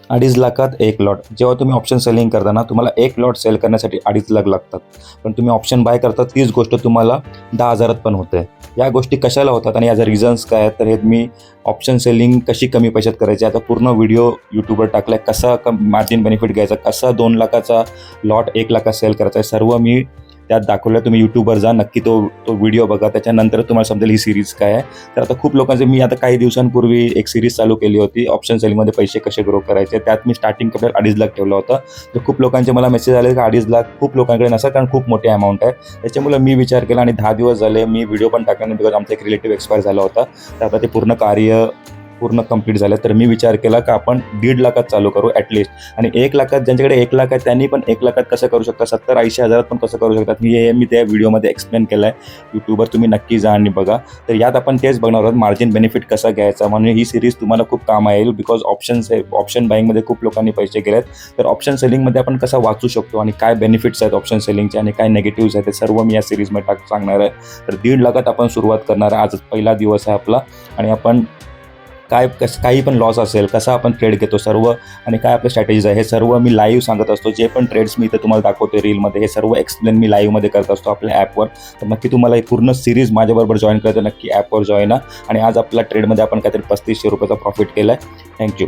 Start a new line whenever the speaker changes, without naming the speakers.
2.5 लाखात 1 लॉट. जेव्हा तुम्ही ऑप्शन सेलिंग करता ना, तुम्हाला 1 लॉट सेल करण्यासाठी 2.5 लाख लागतात. पण तुम्ही ऑप्शन बाय करता तीच गोष्ट तुम्हाला 10,000त पण होते. या गोष्टी कशाला होतात आणि याचे रिझन्स काय आहेत, तर हे मी ऑप्शन सेलिंग कशी कमी पैशात करायची, आता पूर्ण व्हिडिओ यूट्यूबवर टाकला आहे. कसा मार्जिन बेनिफिट घ्यायचा, कसा 2 लाखाचा लॉट 1 लाखात सेल करायचा आहे, सर्व मी त्यात दाखवलं. तुम्ही यूट्यूबवर जा, नक्की तो व्हिडिओ बघा. त्याच्यानंतर तुम्हाला समजेल ही सीरीज काय आहे. तर आता खूप लोकांचे, मी आता काही दिवसांपूर्वी एक सीरीज चालू केली होती, ऑप्शन सेलिंगमध्ये पैसे कसे ग्रो करायचे. त्यात मी स्टार्टिंग कॅपिटल 2.5 लाख ठेवलं होतं. तर खूप लोकांचे मला मेसेज आले की 2.5 लाख खूप लोकांकडे नसतात, कारण खूप मोठी अमाऊंट आहे. त्याच्यामुळे मी विचार केला आणि 10 दिवस झाले मी व्हिडिओ पण टाकला नाही, बिकॉज आमचा एक रिलेटिव्ह एक्सपायर झाला होता. तर आता ते पूर्ण कार्य कंप्लीट झालं. तर मी विचार केला की आपण 1.5 लाखात चालू करू ॲटलिस्ट. आणि 1 लाखात, ज्यांच्याकडे 1 लाख आहे त्यांनी पण 1 लाखात कसं करू शकता, 70-80 हजारात पण कसं करू शकतात, मी त्या व्हिडिओमध्ये एक्सप्लेन केलं आहे यूट्यूबवर. तुम्ही नक्की जा आणि बघा. तर यात आपण तेच बघणार आहोत, मार्जिन बेनिफिट कसा घ्यायचा. म्हणून ही सीरीज तुम्हाला खूप काम येईल, बिकॉज ऑप्शन बाईंगमध्ये खूप लोकांनी पैसे केले आहेत. तर ऑप्शन सेलिंगमध्ये आपण कसं वाचू शकतो आणि काय बेनिफिट्स आहेत ऑप्शन सेलिंगचे आणि काय नेगेटिव्स आहेत, ते सर्व मी या सीरीजमध्ये सांगणार आहे. तर 1.5 लाखात आपण सुरुवात करणार आहे. आजच पहिला दिवस आहे आपला. आणि आपण काही पण लॉस असेल, कसा आपण ट्रेड घेतो सर्व, आणि काय आपल्या स्ट्रॅटेजीज आहे, हे सर्व मी लाईव्ह सांगत असतो. जे पण ट्रेड्स मी इथे तुम्हाला दाखवतो रीलमध्ये, हे सर्व एक्सप्लेन मी लाईव्हमध्ये करत असतो आपल्या ॲपवर. तर नक्की तुम्हाला ही पूर्ण सीरीज माझ्याबरोबर जॉईन करायचं, नक्की ॲपवर जॉईन. आणि आज आपल्या ट्रेडमध्ये आपण काहीतरी 3500 रुपयाचा प्रॉफिट केला आहे. थँक्यू.